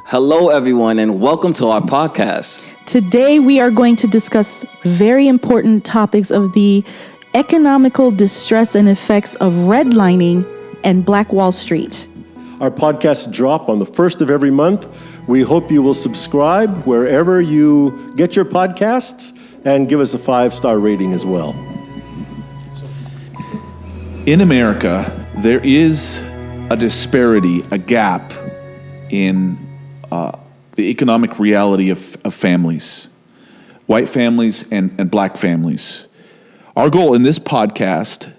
Hello, everyone, and welcome to our podcast. Today, we are going to discuss very important topics of the economical distress and effects of redlining and Black Wall Street. Our podcasts drop on the first of every month. We hope you will subscribe wherever you get your podcasts and give us a 5-star rating as well. In America, there is a disparity, a gap in the economic reality of families, white families and black families. Our goal in this podcast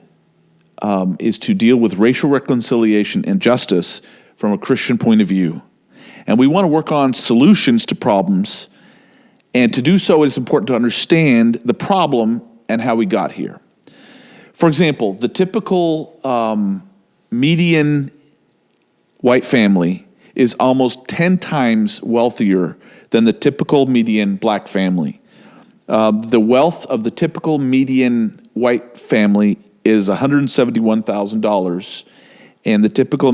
is to deal with racial reconciliation and justice from a Christian point of view. And we want to work on solutions to problems. And to do so, it's important to understand the problem and how we got here. For example, the typical median white family is almost 10 times wealthier than the typical median black family. The wealth of the typical median white family is $171,000, and the typical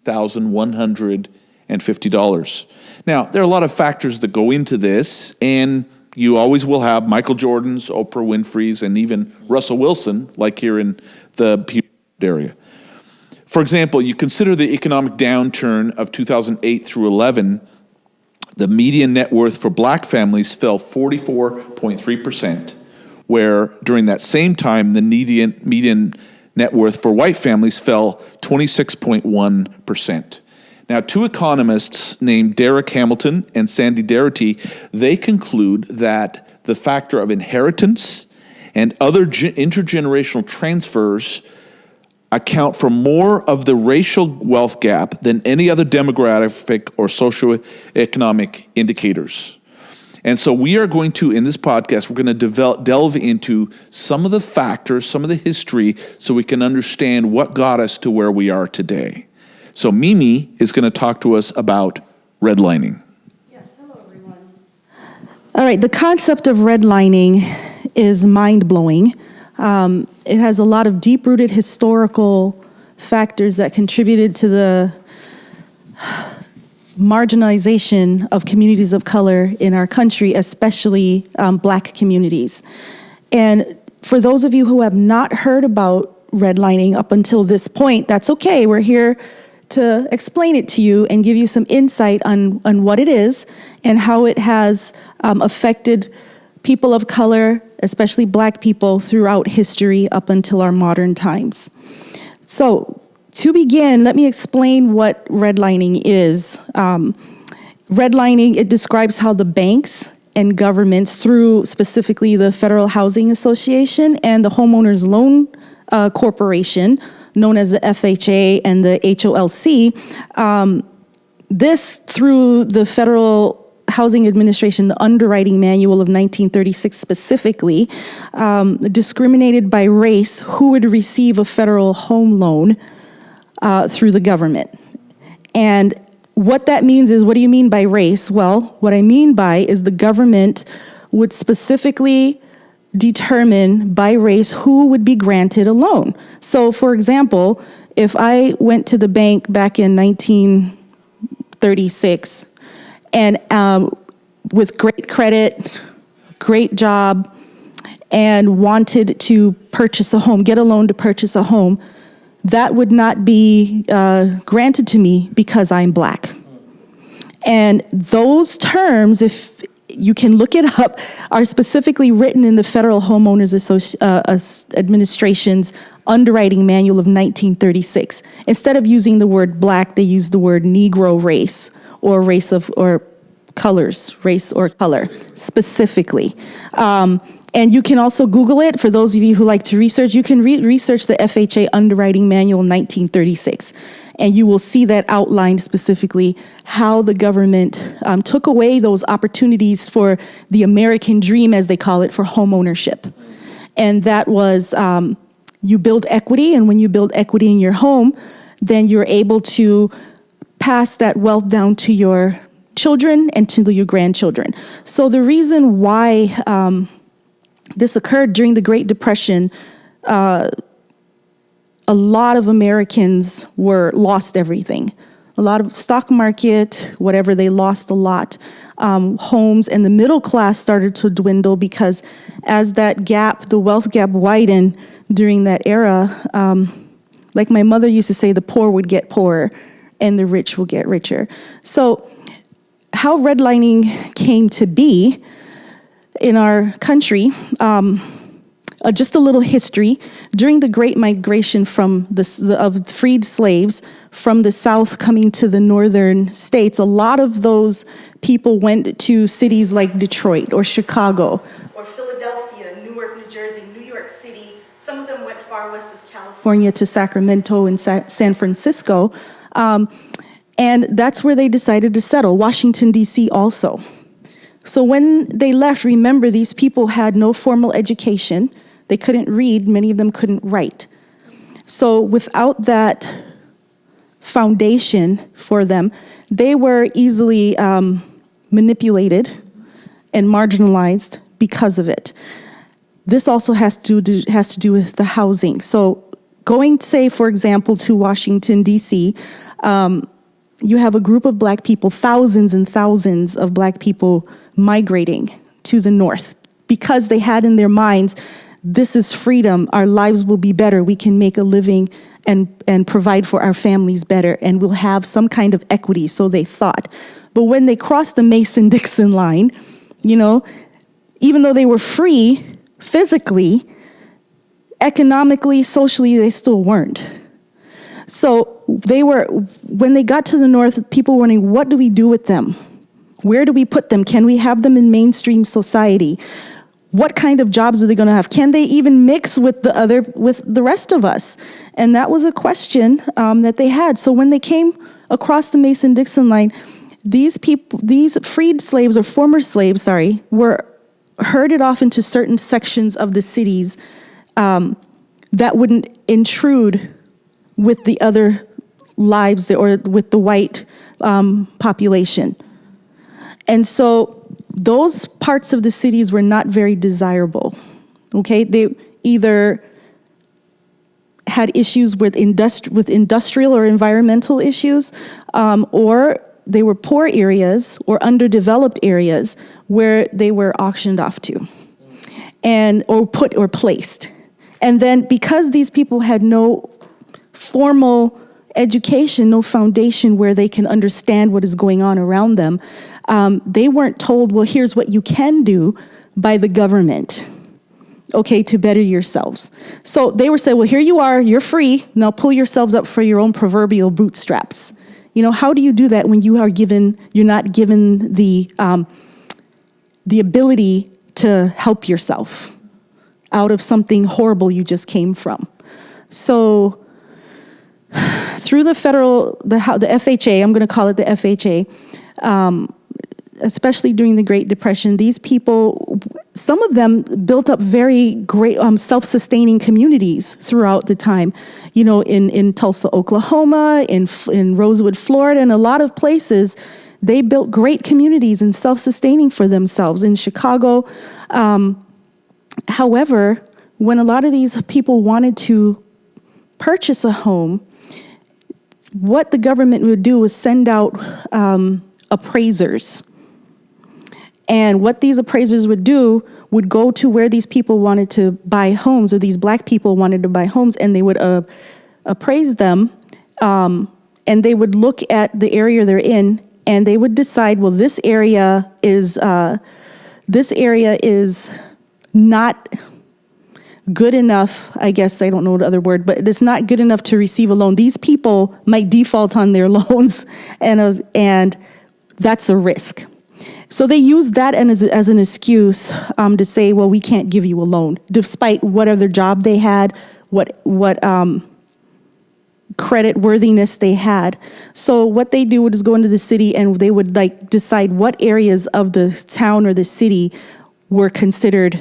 $1,150. Now, there are a lot of factors that go into this, and you always will have Michael Jordan's, Oprah Winfrey's, and even Russell Wilson, like here in the area. For example, you consider the economic downturn of 2008 through 11, the median net worth for black families fell 44.3%, where during that same time, the median net worth for white families fell 26.1%. Now, two economists named Derek Hamilton and Sandy Darity, they conclude that the factor of inheritance and other intergenerational transfers account for more of the racial wealth gap than any other demographic or socioeconomic indicators. And so we are going to, in this podcast, we're going to delve into some of the factors, some of the history, so we can understand what got us to where we are today. So Mimi is going to talk to us about redlining. Yes, hello everyone. All right, the concept of redlining is mind-blowing. It has a lot of deep-rooted historical factors that contributed to the marginalization of communities of color in our country, especially black communities. And for those of you who have not heard about redlining up until this point, that's okay. We're here to explain it to you and give you some insight on what it is and how it has affected people of color, especially black people, throughout history up until our modern times. So, to begin, let me explain what redlining is. Redlining, it describes how the banks and governments, through specifically the Federal Housing Association and the Homeowners Loan Corporation, known as the FHA and the HOLC, this through the Federal Housing Administration, the underwriting manual of 1936 specifically, discriminated by race who would receive a federal home loan through the government. And what that means is, what do you mean by race? Well, what I mean by is the government would specifically determine by race who would be granted a loan. So, for example, if I went to the bank back in 1936 and with great credit, great job, and wanted to purchase a home, get a loan to purchase a home, that would not be granted to me because I'm black. And those terms, if you can look it up, are specifically written in the Federal Homeowners Administration's underwriting manual of 1936. Instead of using the word black, they use the word Negro race, or race of, or colors, race or color, specifically. And you can also Google it. For those of you who like to research, you can research the FHA Underwriting Manual 1936, and you will see that outlined specifically how the government took away those opportunities for the American dream, as they call it, for home ownership. And that was, you build equity, and when you build equity in your home, then you're able to pass that wealth down to your children and to your grandchildren. So the reason why this occurred during the Great Depression, a lot of Americans lost everything. a lot of stock market, whatever, they lost a lot. Homes, and the middle class started to dwindle because as that gap, the wealth gap widened during that era, like my mother used to say, the poor would get poorer and the rich will get richer. So how redlining came to be in our country, just a little history. During the Great Migration of freed slaves from the South coming to the northern states, a lot of those people went to cities like Detroit or Chicago or Philadelphia, Newark, New Jersey, New York City. Some of them went far west as California to Sacramento and San Francisco. And that's where they decided to settle. Washington, D.C. also. So when they left, remember, these people had no formal education. They couldn't read. Many of them couldn't write. So without that foundation for them, they were easily manipulated and marginalized because of it. This also has to do with the housing. So going, say, for example, to Washington, D.C., you have a group of black people, thousands and thousands of black people migrating to the north because they had in their minds, this is freedom, our lives will be better, we can make a living and provide for our families better, and we'll have some kind of equity, so they thought. But when they crossed the Mason-Dixon line, even though they were free physically, economically, socially, they still weren't. So when they got to the north, people were wondering, what do we do with them? Where do we put them? Can we have them in mainstream society? What kind of jobs are they going to have? Can they even mix with the rest of us? And that was a question that they had. So when they came across the Mason-Dixon line, these freed slaves or former slaves, were herded off into certain sections of the cities that wouldn't intrude with the other lives or with the white population. And so those parts of the cities were not very desirable, okay? They either had issues with industrial or environmental issues, or they were poor areas or underdeveloped areas where they were auctioned off to or placed. And then because these people had no formal education, no foundation where they can understand what is going on around them, they weren't told, well, here's what you can do by the government, okay, to better yourselves. So they were saying, well, here you are, you're free, now pull yourselves up for your own proverbial bootstraps. How do you do that when you're not given the ability to help yourself out of something horrible you just came from? So through the FHA, I'm going to call it the FHA, especially during the Great Depression, these people, some of them built up very great self-sustaining communities throughout the time, in Tulsa, Oklahoma, in Rosewood, Florida, and a lot of places. They built great communities and self-sustaining for themselves. In Chicago, however, when a lot of these people wanted to purchase a home, what the government would do was send out appraisers. And what these appraisers would do would go to where these people wanted to buy homes, or these black people wanted to buy homes, and they would appraise them, and they would look at the area they're in, and they would decide, well, this area is not good enough, I guess, I don't know the other word, but it's not good enough to receive a loan. These people might default on their loans, and that's a risk. So they use that as an excuse to say, well, we can't give you a loan, despite what other job they had, what credit worthiness they had. So what they do is go into the city, and they would decide what areas of the town or the city were considered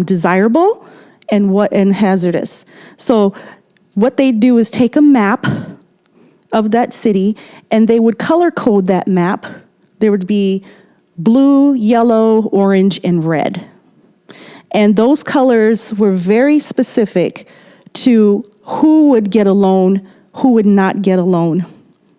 desirable and hazardous. So what they do is take a map of that city, and they would color code that map. There would be blue, yellow, orange, and red. And those colors were very specific to who would get a loan, who would not get a loan.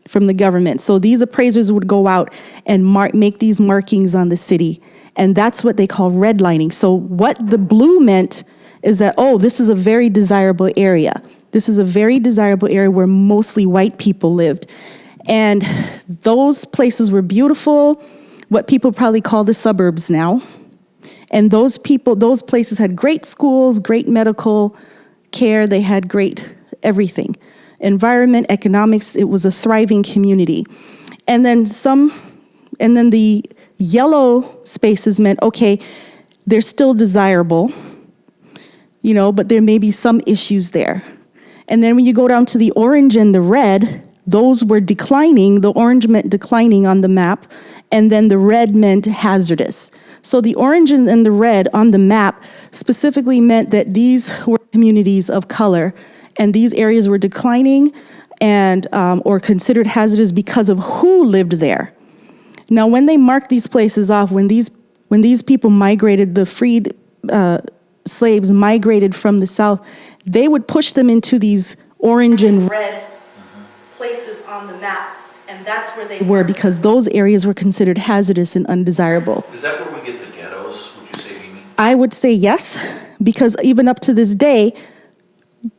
from the government. So these appraisers would go out and make these markings on the city. And that's what they call redlining. So what the blue meant is that, oh, this is a very desirable area. This is a very desirable area where mostly white people lived. And those places were beautiful, what people probably call the suburbs now. And those places had great schools, great medical care, they had great everything. Environment, economics, it was a thriving community. And then the yellow spaces meant, okay, they're still desirable, but there may be some issues there. And then when you go down to the orange and the red, those were declining. The orange meant declining on the map, and then the red meant hazardous. So the orange and the red on the map specifically meant that these were communities of color, and these areas were declining and or considered hazardous because of who lived there. Now, when they marked these places off, when these people migrated, the freed slaves migrated from the South, they would push them into these orange and red places on the map, and that's where they were because those areas were considered hazardous and undesirable. Is that where we get the ghettos, would you say, Mimi? I would say yes, because even up to this day,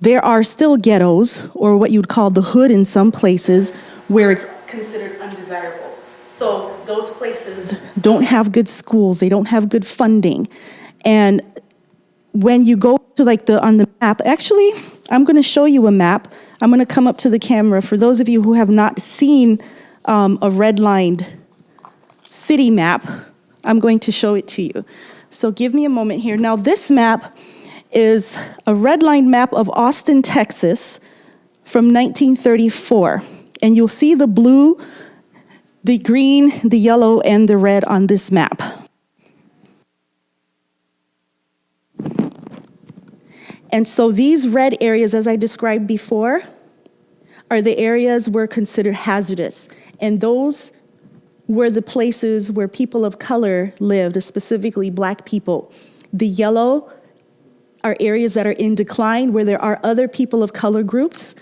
there are still ghettos, or what you would call the hood in some places, where it's considered undesirable. So those places don't have good schools, they don't have good funding. And when you go to on the map, actually, I'm going to show you a map. I'm going to come up to the camera. For those of you who have not seen a redlined city map, I'm going to show it to you. So give me a moment here. Now, this map is a redlined map of Austin, Texas from 1934. And you'll see the blue, the green, the yellow, and the red on this map. And so these red areas, as I described before, are the areas were considered hazardous. And those were the places where people of color lived, specifically Black people. The yellow are areas that are in decline, where there are other people of color groups.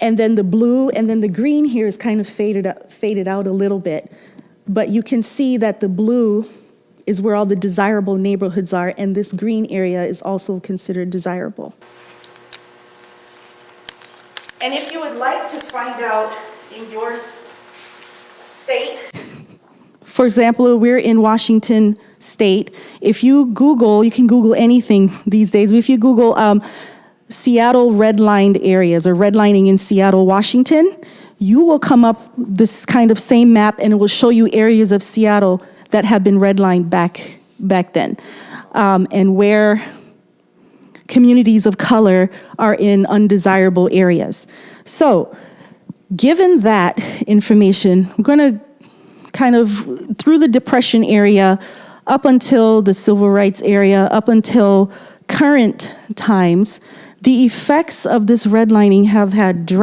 And then the blue and then the green here is kind of faded out a little bit. But you can see that the blue is where all the desirable neighborhoods are, and this green area is also considered desirable. And if you would like to find out in your state, for example, we're in Washington State. If you Google, you can Google anything these days, but if you Google Seattle redlined areas or redlining in Seattle, Washington, you will come up this kind of same map, and it will show you areas of Seattle that have been redlined back then, and where communities of color are in undesirable areas. So, given that information, I'm going to kind of, through the Depression era, up until the Civil Rights era, up until current times, the effects of this redlining have had the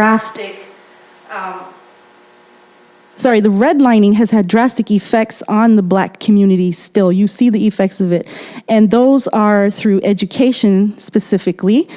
redlining has had drastic effects on the Black community still. You see the effects of it. And those are through education specifically.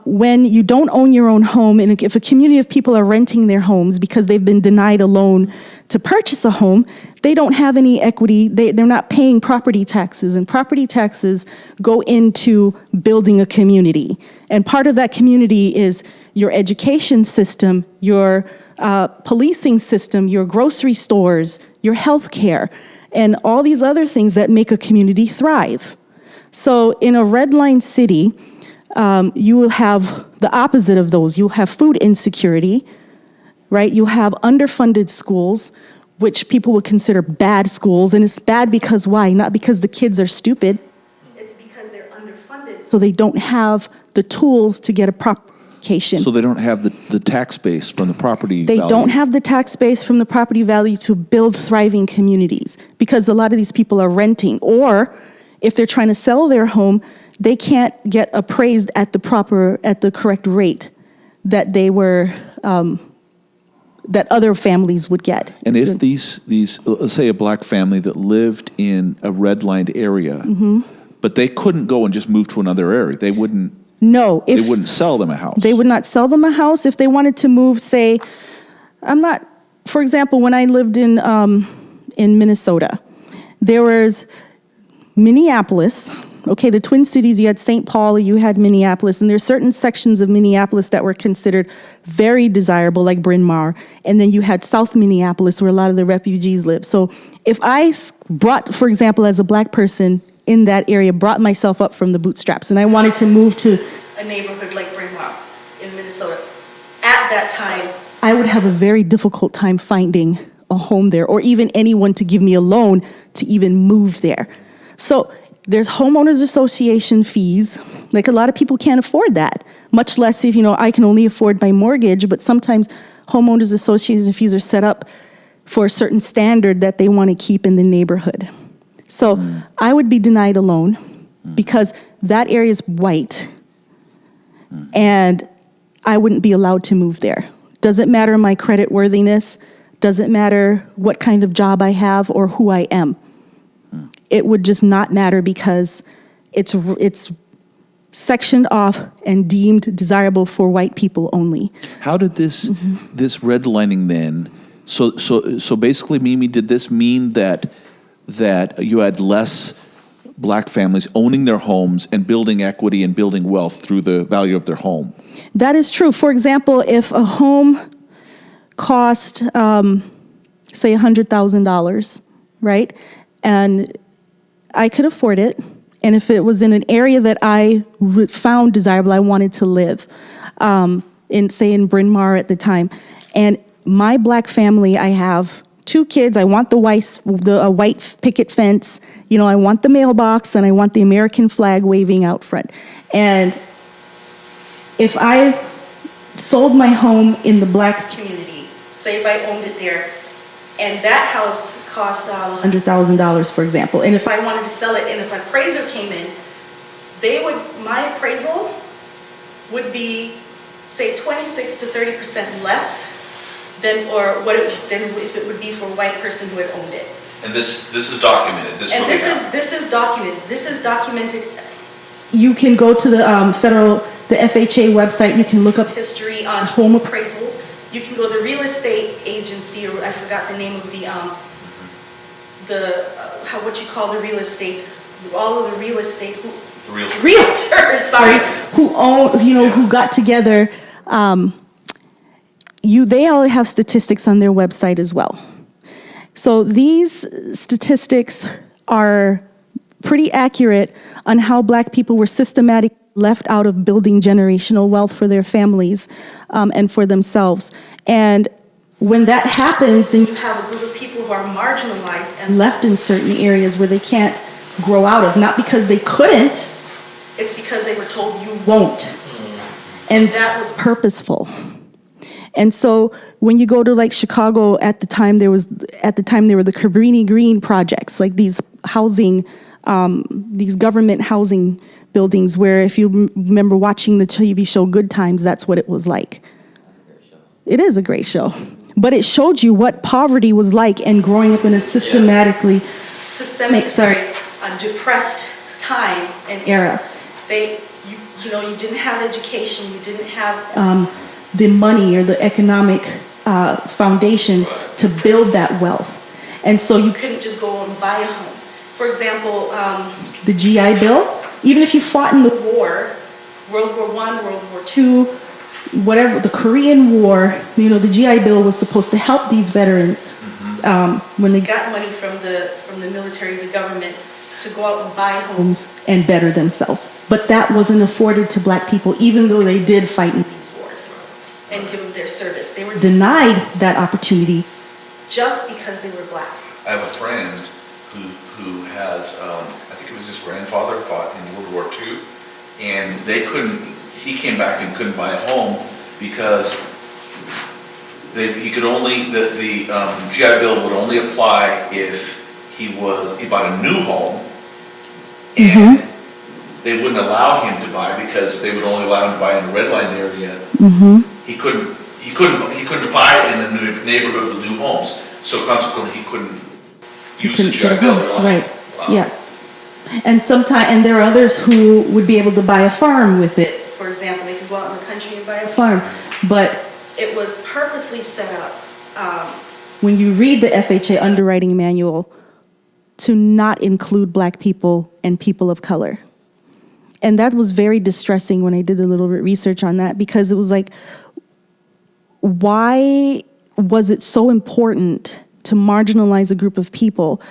When you don't own your own home, and if a community of people are renting their homes because they've been denied a loan to purchase a home, they don't have any equity. They're not paying property taxes, and property taxes go into building a community. And part of that community is your education system, your policing system, your grocery stores, your health care, and all these other things that make a community thrive. So in a redline city, you will have the opposite of those. You'll have food insecurity, right? You'll have underfunded schools, which people would consider bad schools. And it's bad because why? Not because the kids are stupid. It's because they're underfunded. So they don't have the tools to get a proper education. So they don't have the tax base from the property value. They don't have the tax base from the property value to build thriving communities, because a lot of these people are renting, or if they're trying to sell their home, they can't get appraised at the correct rate that they were, that other families would get. And if these, let's say a Black family that lived in a redlined area, but they couldn't go and just move to another area, they wouldn't. No, they wouldn't sell them a house. They would not sell them a house. If they wanted to move, say, For example, when I lived in Minnesota, there was Minneapolis. Okay, the Twin Cities, you had St. Paul, you had Minneapolis, and there's certain sections of Minneapolis that were considered very desirable, like Bryn Mawr, and then you had South Minneapolis, where a lot of the refugees live. So if I brought, for example, as a black person in that area, brought myself up from the bootstraps, and I wanted to move to a neighborhood like Bryn Mawr in Minnesota, at that time, I would have a very difficult time finding a home there, or even anyone to give me a loan to even move there. So there's homeowners association fees. Like, a lot of people can't afford that, much less if, I can only afford my mortgage, but sometimes homeowners association fees are set up for a certain standard that they want to keep in the neighborhood. So I would be denied a loan because that area is white, and I wouldn't be allowed to move there. Doesn't matter my credit worthiness, doesn't matter what kind of job I have or who I am. It would just not matter because it's sectioned off and deemed desirable for white people only. How did this redlining then? So basically, Mimi, did this mean that you had less black families owning their homes and building equity and building wealth through the value of their home? That is true. For example, if a home cost, say, $100,000, right, and I could afford it, and if it was in an area that I found desirable, I wanted to live, in Bryn Mawr at the time, and my black family, I have 2 kids. I want the white picket fence. I want the mailbox, and I want the American flag waving out front. And if I sold my home in the black community, say if I owned it there, and that house cost $100,000, for example, and if I wanted to sell it, and if an appraiser came in, my appraisal would be, say, 26 to 30% less than if it would be for a white person who had owned it. And this is documented. This is documented. This is documented. You can go to the FHA website. You can look up history on home appraisals. You can go to the real estate agency, or I forgot the name of what you call the real estate, all of the real estate realtors, sorry, who own, who got together. They all have statistics on their website as well. So these statistics are pretty accurate on how black people were systematically left out of building generational wealth for their families and for themselves. And when that happens, then you have a group of people who are marginalized and left in certain areas where they can't grow out of, not because they couldn't, it's because they were told you won't. And that was purposeful. And so when you go to like Chicago at the time there were the Cabrini Green projects, like these government housing buildings where, if you remember watching the TV show Good Times, that's what it was like. It is a great show. But it showed you what poverty was like and growing up in a depressed time and era. You didn't have education, you didn't have the money or the economic foundations to build that wealth. And so you couldn't just go and buy a home. For example, the GI Bill, even if you fought in the war, World War I, World War II, whatever, the Korean War, the GI Bill was supposed to help these veterans when they got money from the military, the government, to go out and buy homes and better themselves. But that wasn't afforded to black people, even though they did fight in these wars and give them their service. They were denied that opportunity just because they were black. I have a friend who has, I think it was his grandfather fought in World War II, and he came back and couldn't buy a home because the GI Bill would only apply if he bought a new home, and they wouldn't allow him to buy because they would only allow him to buy in the redline area. He couldn't buy in the neighborhood with new homes, so consequently he couldn't use the GI Bill. Right. Wow. Yeah. And there are others who would be able to buy a farm with it. For example, they could go out in the country and buy a farm, but it was purposely set up when you read the FHA underwriting manual, to not include Black people and people of color. And that was very distressing when I did a little bit of research on that, because it was like, why was it so important to marginalize a group of people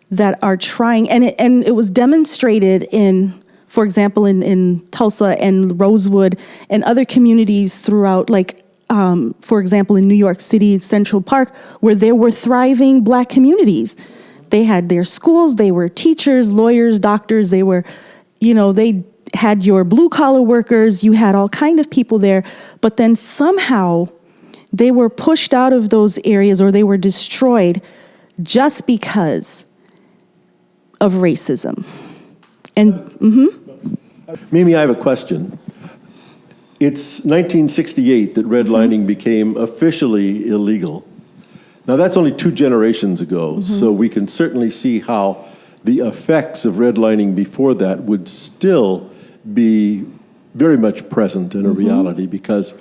that are trying, and it was demonstrated in, for example, in Tulsa and Rosewood and other communities throughout, like, for example, in New York City, Central Park, where there were thriving Black communities. They had their schools, they were teachers, lawyers, doctors, they were, they had your blue collar workers, you had all kind of people there, but then somehow they were pushed out of those areas, or they were destroyed just because of racism. And Mimi, I have a question. It's 1968 that redlining became officially illegal. Now, that's only 2 generations ago, so we can certainly see how the effects of redlining before that would still be very much present in a reality, because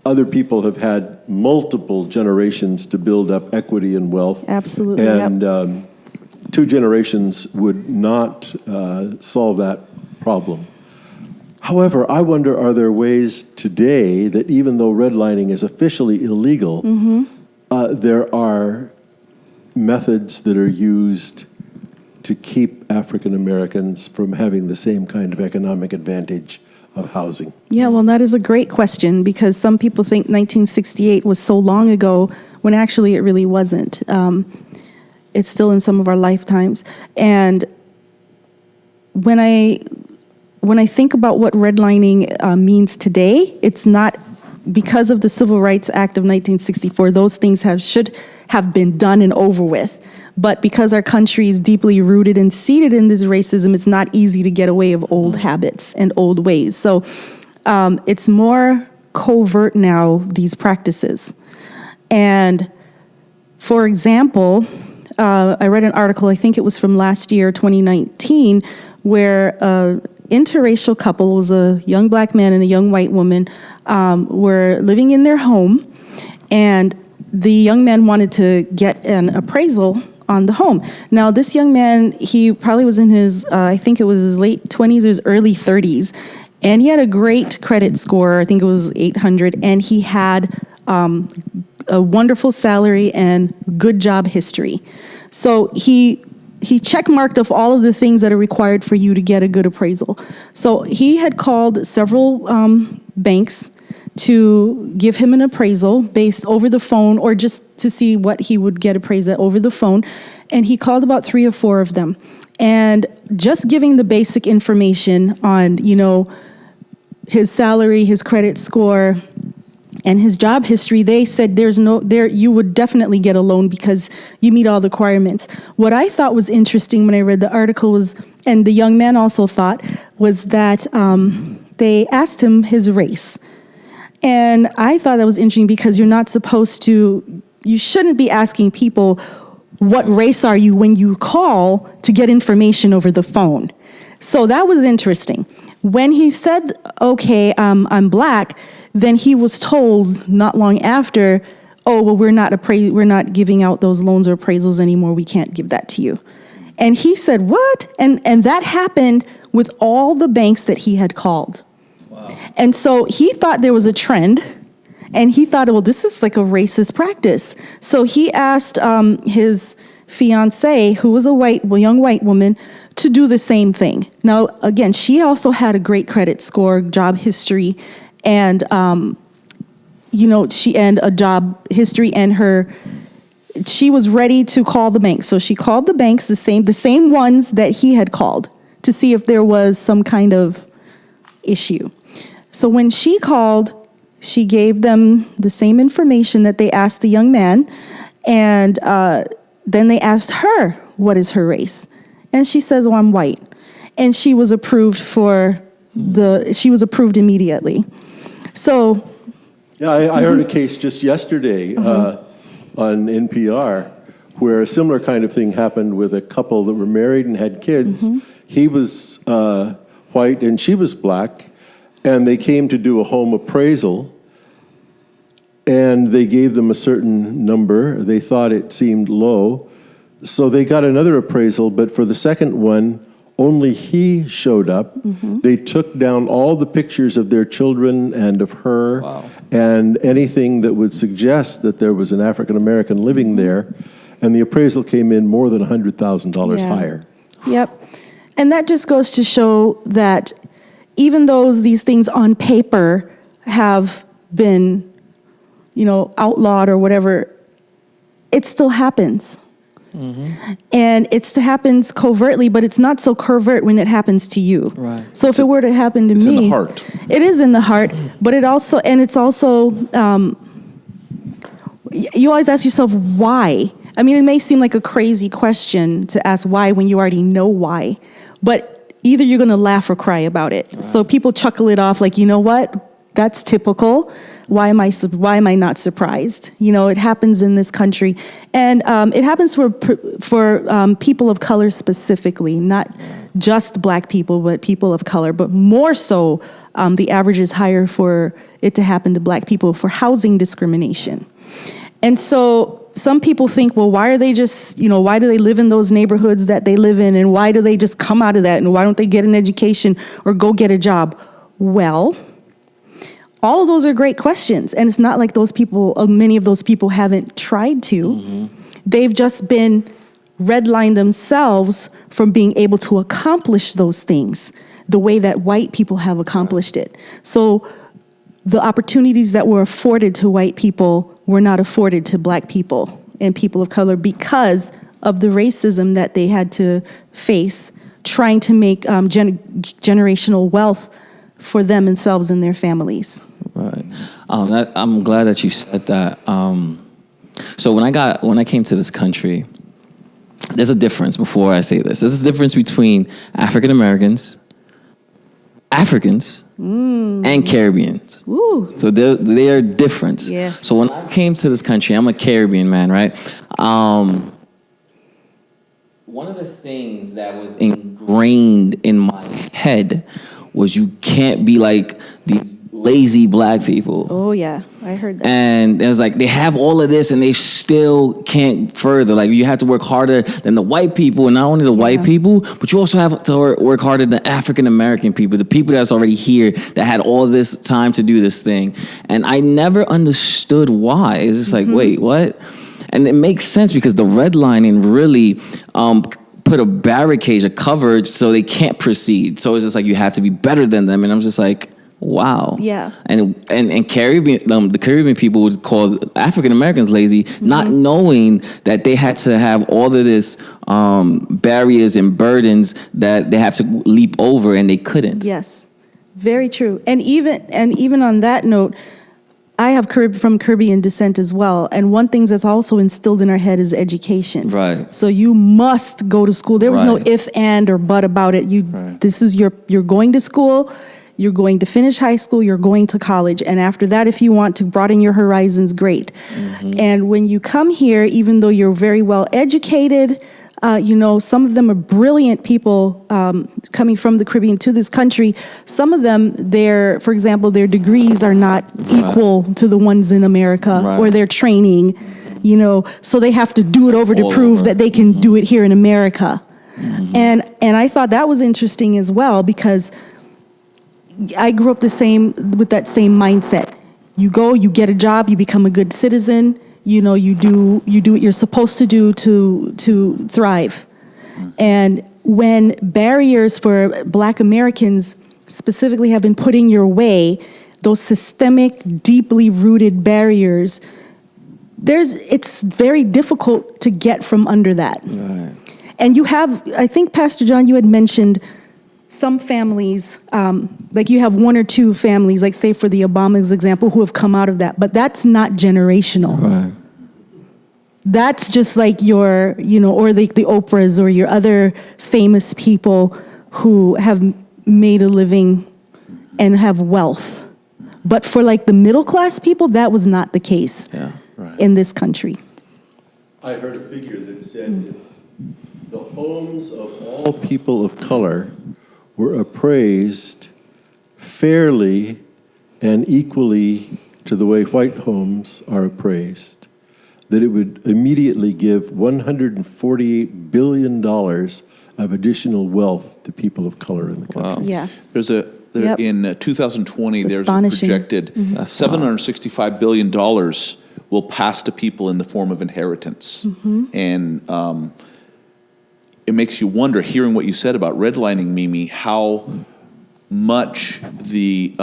other people have had multiple generations to build up equity and wealth. Absolutely. And 2 generations would not solve that problem. However, I wonder, are there ways today that even though redlining is officially illegal, there are methods that are used to keep African Americans from having the same kind of economic advantage of housing? Yeah, well, that is a great question, because some people think 1968 was so long ago, when actually it really wasn't. It's still in some of our lifetimes. And when I think about what redlining means today, it's not because of the Civil Rights Act of 1964. Those things should have been done and over with. But because our country is deeply rooted and seated in this racism, it's not easy to get away of old habits and old ways. So it's more covert now, these practices. And for example, I read an article, I think it was from last year, 2019, where an interracial couple, was a young Black man and a young white woman, were living in their home, and the young man wanted to get an appraisal on the home. Now, this young man, he probably was in his, I think it was his late 20s or his early 30s, and he had a great credit score, I think it was 800, and he had a wonderful salary and good job history. So he checkmarked off all of the things that are required for you to get a good appraisal. So he had called several banks to give him an appraisal based over the phone, or just to see what he would get appraised at over the phone. And he called about 3 or 4 of them. And just giving the basic information on, his salary, his credit score, and his job history, they said you would definitely get a loan because you meet all the requirements. What I thought was interesting when I read the article was, and the young man also thought, was that they asked him his race. And I thought that was interesting, because you shouldn't be asking people, what race are you, when you call to get information over the phone. So that was interesting. When he said, okay, I'm Black, then he was told not long after, oh, well, we're not giving out those loans or appraisals anymore. We can't give that to you. And he said, what? And that happened with all the banks that he had called. Wow. And so he thought there was a trend, and he thought, well, this is like a racist practice. So he asked his fiance, who was a young white woman, to do the same thing. Now, again, she also had a great credit score, job history, and she and a job history, and she was ready to call the banks. So she called the banks, the same ones that he had called, to see if there was some kind of issue. So when she called, she gave them the same information that they asked the young man, and then they asked her, what is her race? And she says, oh, I'm white. And she was approved immediately. So. Yeah, I heard a case just yesterday on NPR where a similar kind of thing happened with a couple that were married and had kids. He was white and she was Black, and they came to do a home appraisal. and they gave them a certain number. They thought it seemed low. So they got another appraisal, but for the second one, only he showed up. They took down all the pictures of their children and of her, and anything that would suggest that there was an African American living there. And the appraisal came in more than $100,000 higher. Yep. And that just goes to show that even though these things on paper have been, outlawed or whatever, it still happens. And it happens covertly, but it's not so covert when it happens to you. Right. So if it were to happen to me, It's in the heart. It is in the heart, but it's also, you always ask yourself why. I mean, it may seem like a crazy question to ask why when you already know why, but either you're going to laugh or cry about it. Right. So people chuckle it off like, you know what? That's typical. Why am I not surprised? It happens in this country, and it happens for people of color specifically, not just black people, but people of color. But more so, the average is higher for it to happen to black people for housing discrimination. And so some people think, well, why are they just, why do they live in those neighborhoods that they live in, and why do they just come out of that, and why don't they get an education or go get a job? Well, all of those are great questions, and it's not like many of those people haven't tried to. They've just been redlined themselves from being able to accomplish those things the way that white people have accomplished it. So the opportunities that were afforded to white people were not afforded to black people and people of color because of the racism that they had to face trying to make generational wealth for themselves and their families. Right. I'm glad that you said that. So when I came to this country, there's a difference before I say this. There's a difference between African Americans, Africans, and Caribbeans. Ooh. So they are different. Yes. So when I came to this country, I'm a Caribbean man, right? One of the things that was ingrained in my head was you can't be like these lazy black people. Oh, yeah. I heard that. And it was like, they have all of this and they still can't further. Like, you have to work harder than the white people, and not only the white people, but you also have to work harder than African American people, the people that's already here that had all this time to do this thing. And I never understood why. It's just like, wait, what? And it makes sense because the redlining really put a barricade, a coverage, so they can't proceed. So it's just like, you have to be better than them. And I'm just like, wow. Yeah. And Caribbean, the Caribbean people would call African Americans lazy, not knowing that they had to have all of this barriers and burdens that they have to leap over, and they couldn't. Yes, very true. And even on that note, I have from Caribbean descent as well, and one thing that's also instilled in our head is education. Right. So you must go to school. There was no if, and, or but about it. This is you're going to school. You're going to finish high school, you're going to college, and after that, if you want to broaden your horizons, great. And when you come here, even though you're very well educated, some of them are brilliant people coming from the Caribbean to this country. Some of them, for example, their degrees are not equal to the ones in America, or their training, so they have to do it over to prove that they can do it here in America. And I thought that was interesting as well, because I grew up with that same mindset. You go, you get a job, you become a good citizen. You do what you're supposed to do to thrive. And when barriers for Black Americans specifically have been put in your way, those systemic, deeply rooted barriers, it's very difficult to get from under that. Right. And I think Pastor John, you had mentioned some families, like you have one or two families, like say for the Obamas example, who have come out of that, but that's not generational. Right. That's just like your, or the Oprahs or your other famous people who have made a living and have wealth. But for like the middle class people, that was not the case in this country. I heard a figure that said the homes of all people of color were appraised fairly and equally to the way white homes are appraised, that it would immediately give $148 billion of additional wealth to people of color in the country. Yeah. There, in 2020, It's there's astonishing. a projected $765 billion will pass to people in the form of inheritance. And it makes you wonder, hearing what you said about redlining, Mimi, how much the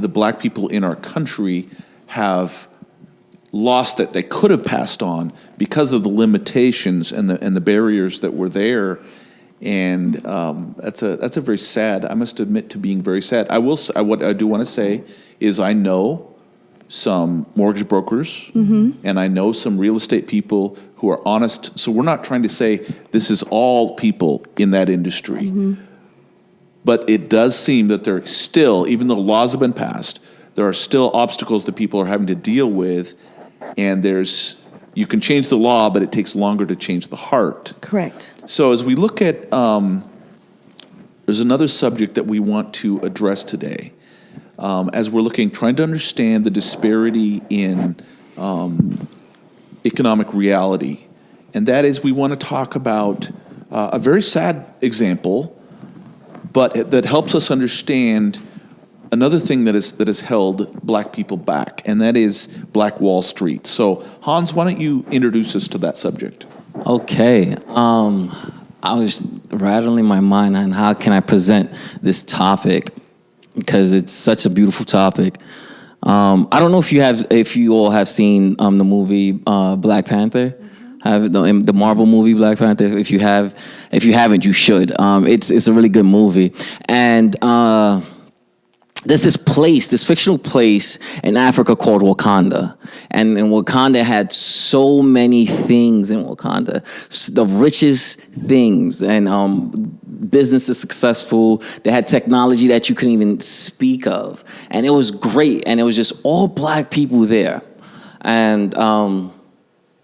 black people in our country have lost that they could have passed on because of the limitations and the barriers that were there. And that's a very sad, I must admit to being very sad. What I do want to say is I know some mortgage brokers and I know some real estate people who are honest. So we're not trying to say this is all people in that industry. But it does seem that there still, even though laws have been passed, there are still obstacles that people are having to deal with. And you can change the law, but it takes longer to change the heart. Correct. So as we look at, there's another subject that we want to address today. As we're trying to understand the disparity in economic reality. And that is, we want to talk about a very sad example, but that helps us understand another thing that has held black people back, and that is Black Wall Street. So, Hans, why don't you introduce us to that subject? Okay. I was rattling my mind on how can I present this topic, because it's such a beautiful topic. I don't know if you all have seen the movie Black Panther. Have the Marvel movie Black Panther. If you haven't, you should. It's a really good movie, and there's this fictional place in Africa called Wakanda. And Wakanda had so many things in Wakanda, the richest things, and businesses successful. They had technology that you couldn't even speak of. And it was great. And it was just all black people there. And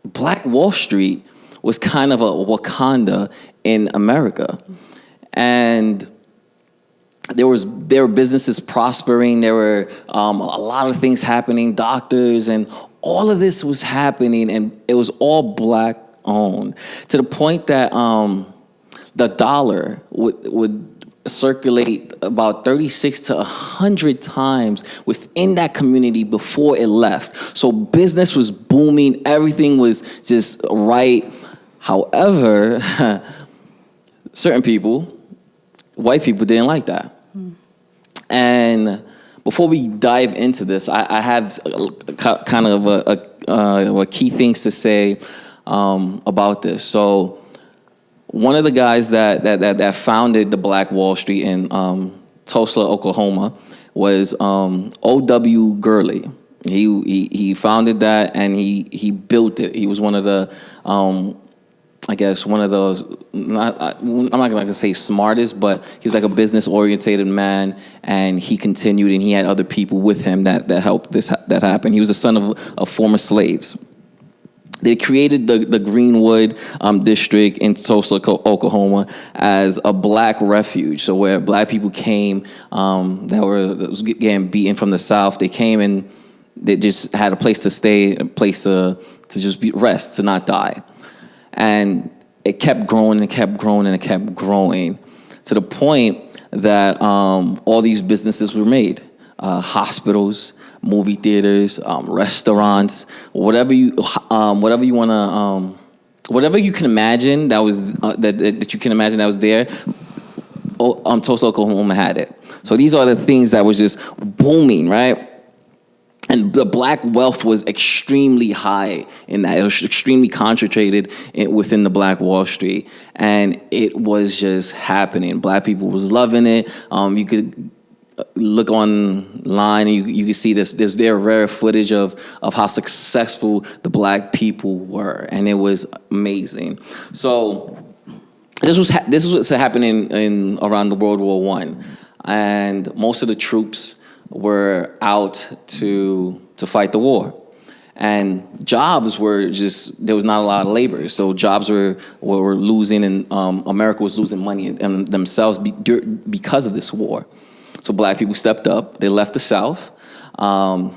Black Wall Street was kind of a Wakanda in America. And there were businesses prospering. There were a lot of things happening, doctors, and all of this was happening, and it was all black owned, to the point that the dollar would circulate about 36 to 100 times within that community before it left. So business was booming. Everything was just right. However, certain people, white people, didn't like that. And before we dive into this, I have kind of a key things to say about this. So one of the guys that founded the Black Wall Street in Tulsa, Oklahoma, was O.W. Gurley. He founded that, and he built it. He was one of the I guess one of those, I'm not going to say smartest, but he was like a business-oriented man, and he continued, and he had other people with him that helped that happen. He was the son of former slaves. They created the Greenwood district in Tulsa, Oklahoma, as a black refuge. So where black people came that was getting beaten from the South, they came and they just had a place to stay, a place to just rest, to not die. And it kept growing and kept growing and it kept growing, to the point that all these businesses were made. Hospitals, movie theaters, restaurants, whatever you want to, whatever you can imagine that was that you can imagine that was there. Tulsa, Oklahoma had it. So these are the things that was just booming, right? And the black wealth was extremely high in that. It was extremely concentrated within the Black Wall Street. And it was just happening. Black people was loving it. You could look online and you could see there's rare footage of how successful the black people were. And it was amazing. So this was what's happening in around the World War I. And most of the troops were out to fight the war, and jobs were just, there was not a lot of labor, so jobs were losing, and America was losing money themselves because of this war. So black people stepped up. They left the South, and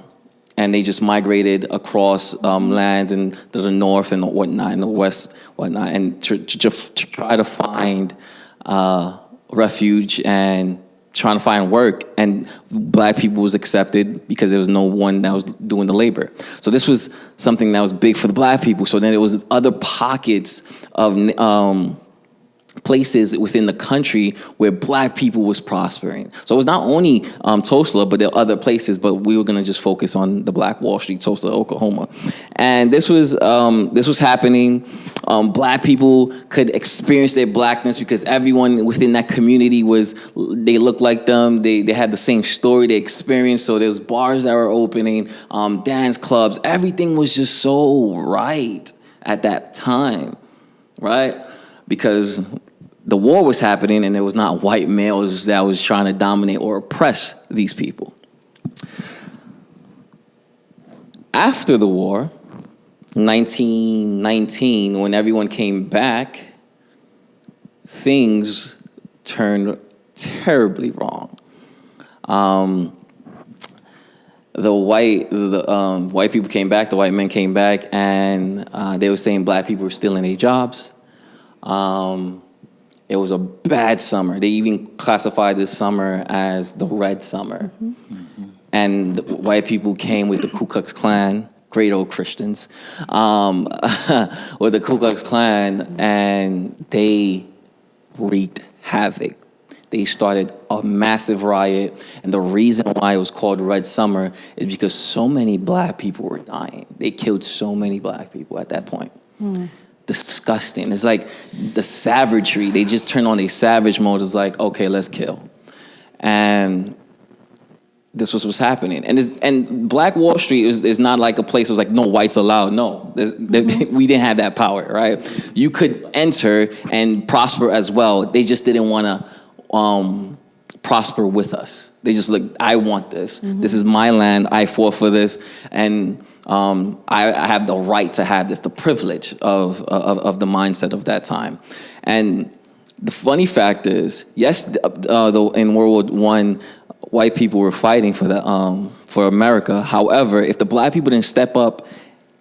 and they just migrated across lands and to the north and whatnot, and the west, whatnot, and to try to find refuge and trying to find work. And black people was accepted because there was no one that was doing the labor. So this was something that was big for the black people. So then there was other pockets of places within the country where black people was prospering. So it was not only Tulsa, but there are other places, but we were gonna just focus on the Black Wall Street, Tulsa, Oklahoma. And this was happening. Black people could experience their blackness because everyone within that community they looked like them. They had the same story, they experienced. So there was bars that were opening, dance clubs. Everything was just so right at that time, right? Because the war was happening and there was not white males that was trying to dominate or oppress these people. After the war, 1919, when everyone came back, things turned terribly wrong. The white people came back, the white men came back, and they were saying black people were still in their jobs. It was a bad summer. They even classified this summer as the Red Summer. Mm-hmm. And the white people came with the Ku Klux Klan, great old Christians, with the Ku Klux Klan, and they wreaked havoc. They started a massive riot, and the reason why it was called Red Summer is because so many black people were dying. They killed so many black people at that point. Mm. Disgusting. It's like the savagery. They just turned on a savage mode. It's like, okay, let's kill. And this was what's happening. And Black Wall Street is not like a place that was like, no whites allowed. No, we didn't have that power, right? You could enter and prosper as well. They just didn't want to prosper with us. They just like, I want this. Mm-hmm. This is my land. I fought for this. And I have the right to have this, the privilege of the mindset of that time. And the funny fact is, yes, in World War I, white people were fighting for America. However, if the black people didn't step up,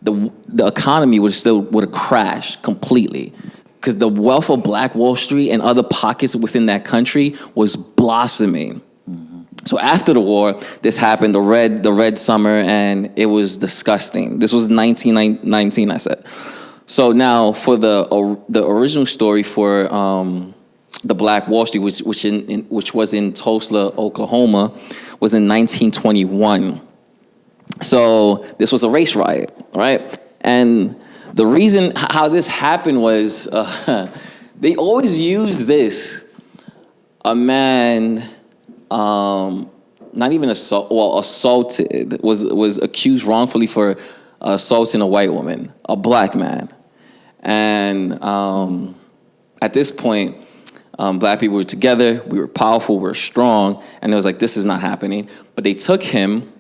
the economy would have crashed completely. Because the wealth of Black Wall Street and other pockets within that country was blossoming. So after the war, this happened, the Red Summer, and it was disgusting. This was 1919, I said. So now for the original story for the Black Wall Street, which was in Tulsa, Oklahoma, was in 1921. So this was a race riot, right? And the reason how this happened was they always use this. A man... not even assaulted, was accused wrongfully for assaulting a white woman, a black man. And at this point, black people were together, we were powerful, we were strong, and it was like, this is not happening. But they took him,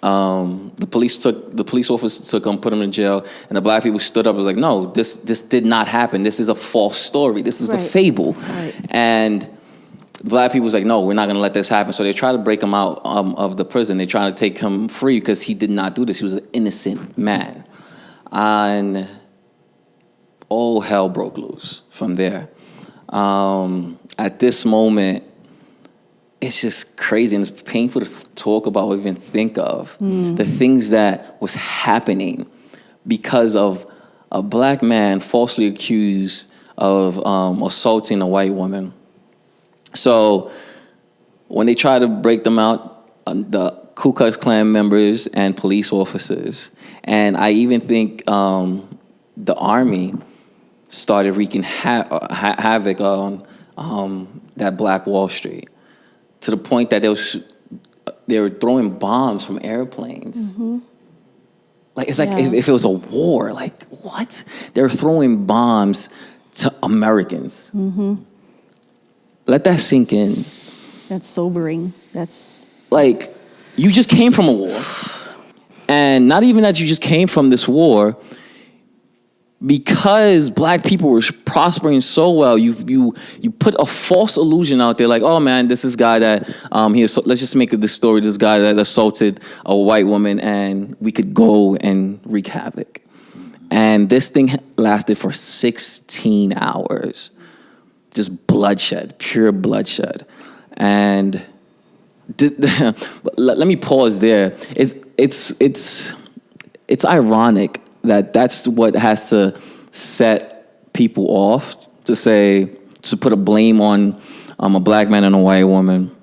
the police officer took him, put him in jail, and the black people stood up and was like, no, this did not happen. This is a false story. This is a fable. Right. And black people was like, no, we're not going to let this happen. So they tried to break him out of the prison. They tried to take him free because he did not do this. He was an innocent man. And all hell broke loose from there. At this moment, it's just crazy and it's painful to talk about or even think of. The things that was happening because of a black man falsely accused of assaulting a white woman. So when they try to break them out, the Ku Klux Klan members and police officers, and I even think the army started wreaking havoc on that Black Wall Street, to the point that they were throwing bombs from airplanes. Mm-hmm. Like it's like if it was a war, like what? They were throwing bombs to Americans. Mm-hmm. Let that sink in. That's sobering. That's like, you just came from a war. And not even that you just came from this war, because black people were prospering so well, you put a false illusion out there, like, oh man, this is guy that let's just make this story. This guy that assaulted a white woman, and we could go and wreak havoc. And this thing lasted for 16 hours, just bloodshed, pure bloodshed. And let me pause there. It's ironic that that's what has to set people off, to put a blame on a black man and a white woman.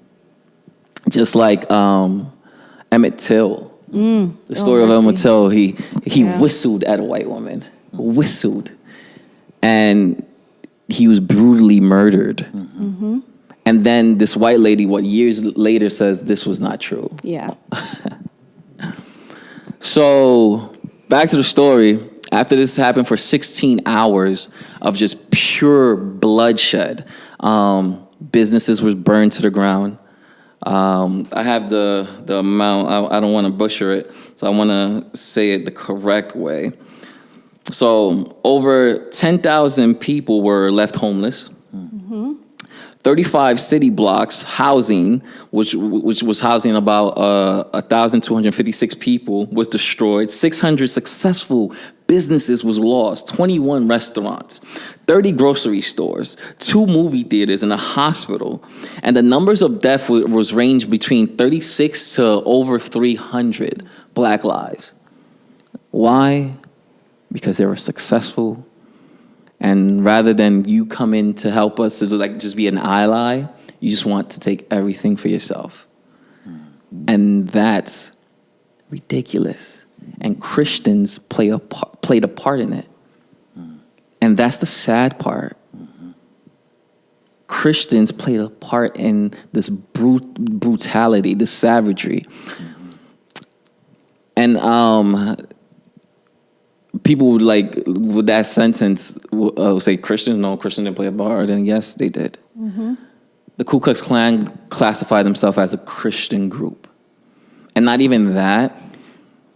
Just like Emmett Till. The story of Emmett Till, he whistled at a white woman. Whistled. And he was brutally murdered. Mm-hmm. And then this white lady, years later, says this was not true. Yeah. So, back to the story. After this happened for 16 hours of just pure bloodshed, businesses was burned to the ground. I have the amount, I don't want to butcher it, so I want to say it the correct way. So, over 10,000 people were left homeless. 35 city blocks housing, which was housing about 1,256 people, was destroyed. 600 successful businesses was lost. 21 restaurants, 30 grocery stores, 2 movie theaters, and a hospital. And the numbers of death was ranged between 36 to over 300 black lives. Why? Because they were successful. And rather than you come in to help us to just be an ally, you just want to take everything for yourself. And that's ridiculous. And Christians played a part in it. And that's the sad part. Christians played a part in this brutality, this savagery. And people would with that sentence say Christians didn't play a part. And yes, they did. The Ku Klux Klan classified themselves as a Christian group. And not even that,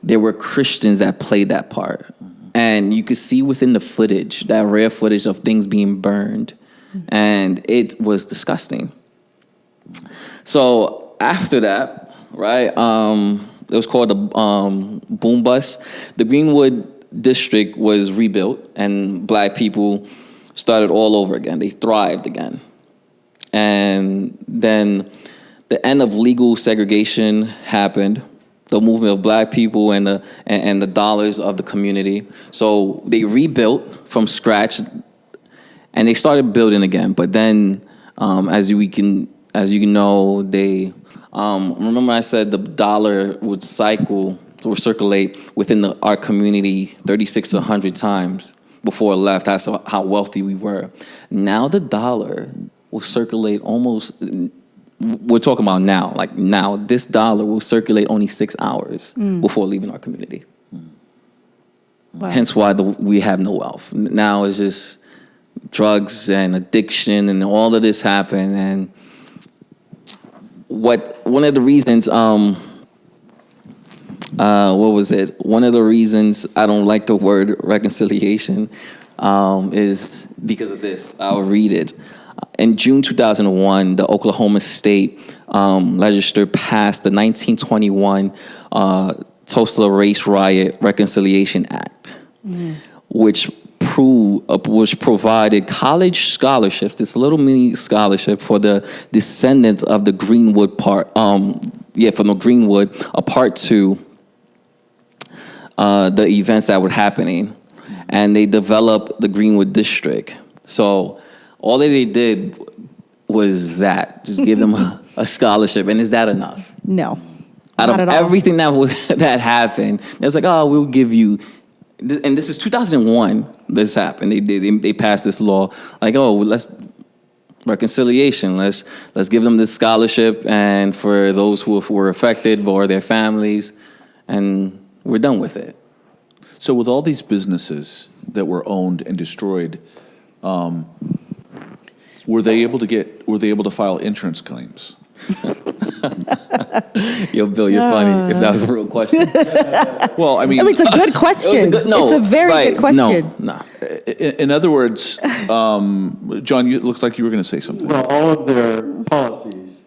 there were Christians that played that part. And you could see within the footage, that rare footage of things being burned. And it was disgusting. So after that, right, it was called the boom bust. The Greenwood district was rebuilt, and black people started all over again. They thrived again. And then the end of legal segregation happened, the movement of black people and the dollars of the community. So they rebuilt from scratch, and they started building again. But then, as you know, they remember I said the dollar would circulate within our community 36 to 100 times before it left. That's how wealthy we were. Now the dollar will circulate almost, we're talking about now, now this dollar will circulate only 6 hours before leaving our community. Wow. Hence why we have no wealth. Now it's just drugs and addiction and all of this happen. And one of the reasons, one of the reasons I don't like the word reconciliation is because of this. I'll read it. In June 2001, the Oklahoma State Legislature passed the 1921 Tulsa Race Riot Reconciliation Act, which provided college scholarships, this little mini scholarship for the descendants of the Greenwood from the Greenwood, a part to the events that were happening. And they developed the Greenwood district. So all that they did was just give them a scholarship. And is that enough? No. Out not of at all. everything that happened, it's like, oh, we'll give you. And this is 2001. This happened. They passed this law. Like, oh, let's reconciliation. Let's give them this scholarship, and for those who were affected or their families, and we're done with it. So with all these businesses that were owned and destroyed, were they able to file insurance claims? Yo, Bill, you're funny. If that was a real question. Well, I mean, it's a good question. It's a very good question. No. In other words, John, it looked like you were going to say something. Well, all of their policies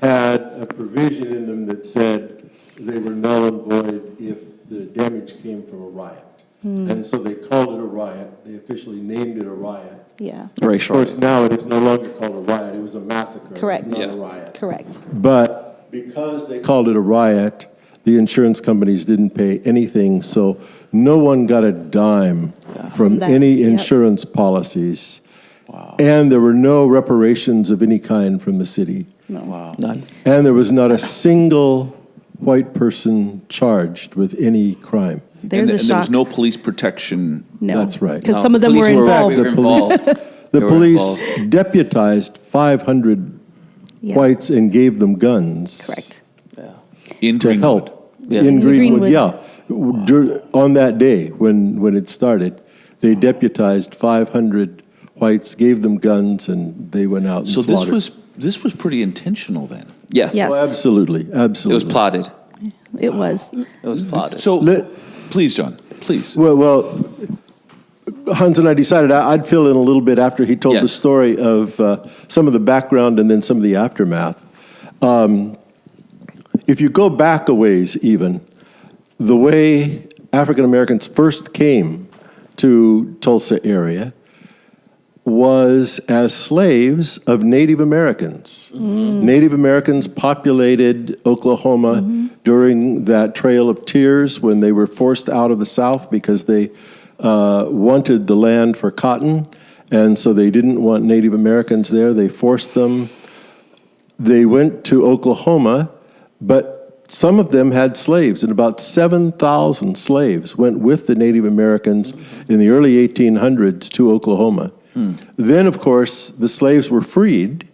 had a provision in them that said they were null and void if the damage came from a riot. And so they called it a riot. They officially named it a riot. Yeah, Of course, now it is no longer called a riot. It was a massacre. correct. It's not a riot. Correct. But because they called it a riot, the insurance companies didn't pay anything, so no one got a dime from that, any yep. insurance policies. Wow. And there were no reparations of any kind from the city. No. Wow. None. And there was not a single white person charged with any crime. There's a and there shock. was no police protection. No. That's right. Because No, some of them police were involved. The police- The They were police involved. deputized 500 Yeah. whites and gave them guns. Correct. In To Greenwood. help. Yeah. In Into Greenwood, Greenwood. yeah. On that day, when it started, they deputized 500 whites, gave them guns, and they went out and So slaughtered. this was pretty intentional then. Yeah. Yes. Oh, absolutely, It absolutely. was plotted. It was. It was plotted. So, Let- please, John, please. Well, Hans and I decided I'd fill in a little bit after he told Yes. the story of some of the background and then some of the aftermath. If you go back a ways even, the way African Americans first came to Tulsa area was as slaves of Native Americans. Native Americans populated Oklahoma during that Trail of Tears when they were forced out of the South because they wanted the land for cotton, and so they didn't want Native Americans there. They forced them. They went to Oklahoma, but some of them had slaves, and about 7,000 slaves went with the Native Americans in the early 1800s to Oklahoma. Then, of course, the slaves were freed,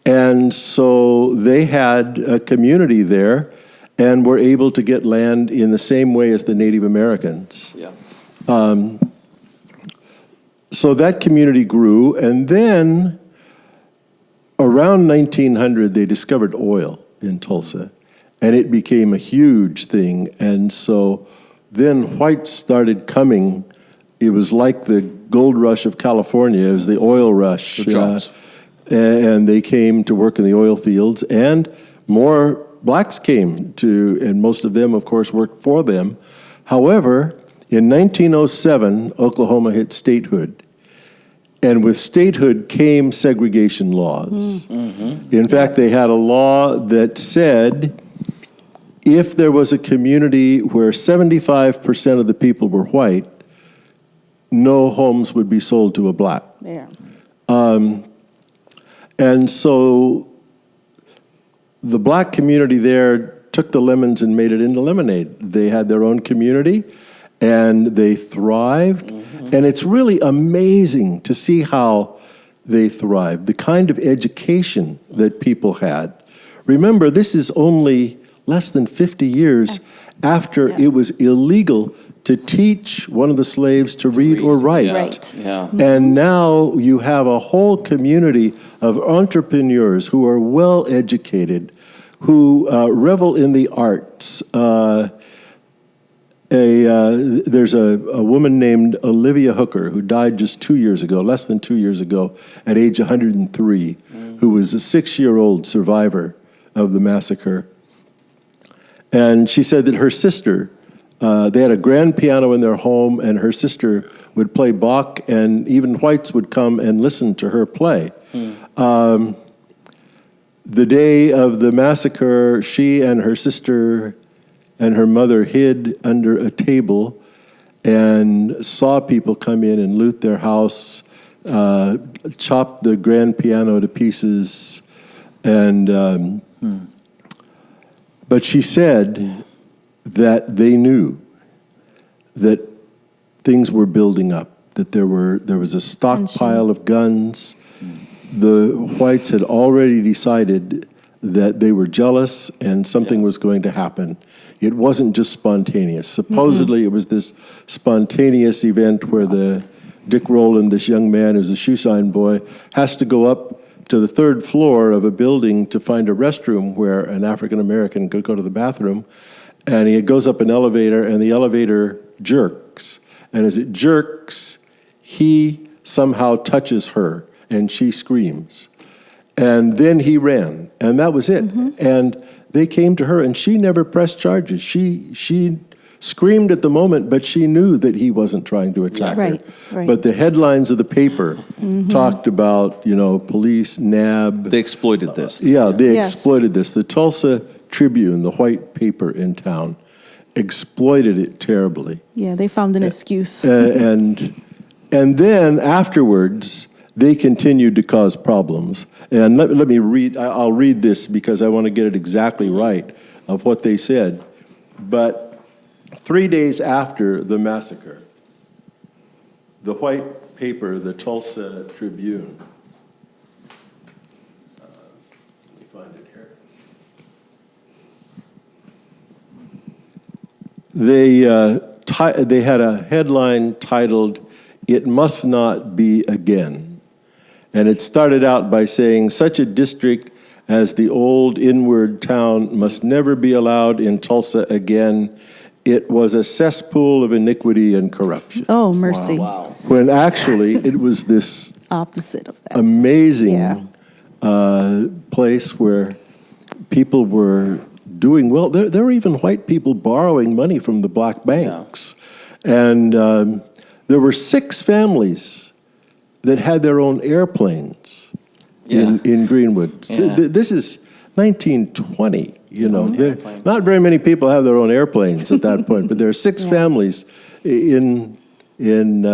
and so they had a community there and were able to get land in the same way as the Native Americans. Yeah. So that community grew, and then around 1900, they discovered oil in Tulsa, and it became a huge thing. And so then whites started coming. It was like the gold rush of California. It was the oil rush. The jobs. And they came to work in the oil fields, and more blacks came to, and most of them, of course, worked for them. However, in 1907, Oklahoma hit statehood. And with statehood came segregation laws. In fact, they had a law that said if there was a community where 75% of the people were white, no homes would be sold to a black. Yeah. And so the black community there took the lemons and made it into lemonade. They had their own community, and they thrived. And it's really amazing to see how they thrived, the kind of education that people had. Remember, this is only less than 50 years after it was illegal to teach one of the slaves to read or write. Yeah. Right. Yeah. And now you have a whole community of entrepreneurs who are well educated, who revel in the arts. There's a woman named Olivia Hooker who died just 2 years ago, less than 2 years ago, at age 103, who was a 6-year-old survivor of the massacre. And she said that her sister, they had a grand piano in their home, and her sister would play Bach, and even whites would come and listen to her play. The day of the massacre, she and her sister and her mother hid under a table and saw people come in and loot their house, chop the grand piano to pieces, and but she said that they knew that things were building up, that there was a stockpile of guns. The whites had already decided that they were jealous and something was going to happen. It wasn't just spontaneous. Supposedly it was this spontaneous event where the Dick Rowland, this young man who's a shoe shine boy, has to go up to the 3rd floor of a building to find a restroom where an African American could go to the bathroom. And he goes up an elevator, and the elevator jerks. And as it jerks, he somehow touches her and she screams. And then he ran, and that was it. And they came to her, and she never pressed charges. She screamed at the moment, but she knew that he wasn't trying to attack her. Right. But the headlines of the paper talked about, police, NAB. They exploited this. They Yes. exploited this. The Tulsa Tribune, the white paper in town, exploited it terribly. Yeah, they found an excuse. And then afterwards, they continued to cause problems. And let me read, I'll read this because I want to get it exactly right of what they said. But 3 days after the massacre, the white paper, the Tulsa Tribune, let me find it here. They had a headline titled, "It Must Not Be Again." And it started out by saying, "Such a district as the old inward town must never be allowed in Tulsa again. It was a cesspool of iniquity and corruption." Oh, mercy. Wow. When actually it was this Opposite of that. amazing Yeah. place where people were doing well. There were even white people borrowing money from the black banks. And there were 6 families that had their own airplanes in Greenwood. So Yeah. this is 1920, There, airplane. not very many people have their own airplanes at that point, but there are 6 families in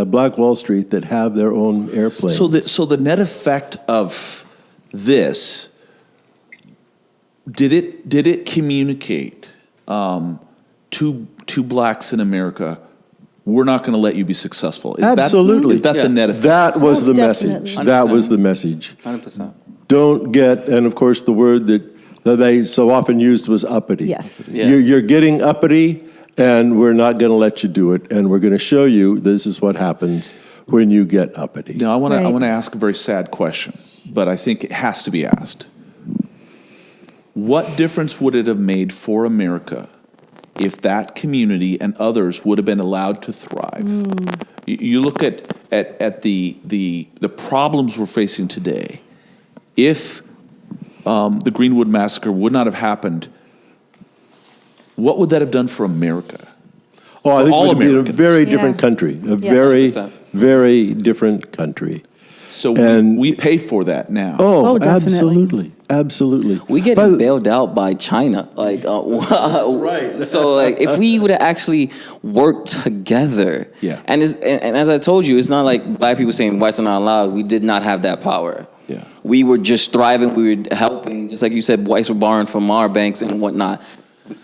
Black Wall Street that have their own airplanes. So the net effect of this, did it communicate to blacks in America, we're not going to let you be successul? Absolutely. Is that Yeah. the net effect? That was Most the definitely. message. That was the message. 100%. Don't get, and of course the word that they so often used was uppity. Yes. Yeah. You're getting uppity, and we're not going to let you do it, and we're going to show you this is what happens when you get uppity. Now, I want Right. to ask a very sad question, but I think it has to be asked. What difference would it have made for America if that community and others would have been allowed to thrive? You look at the problems we're facing today. If the Greenwood Massacre would not have happened, what would that have done for America? Oh, I think all it would be a Americans. very different Yeah. country, a Yeah. very, 100%. very different country. So And- we pay for that now. Oh, definitely. absolutely. We By getting the- bailed out by China. Like, right. So, like, if we would have actually worked together, Yeah. And as I told you, it's not like black people saying whites are not allowed. We did not have that power. Yeah. We were just thriving. We were helping, just like you said. Whites were borrowing from our banks and whatnot.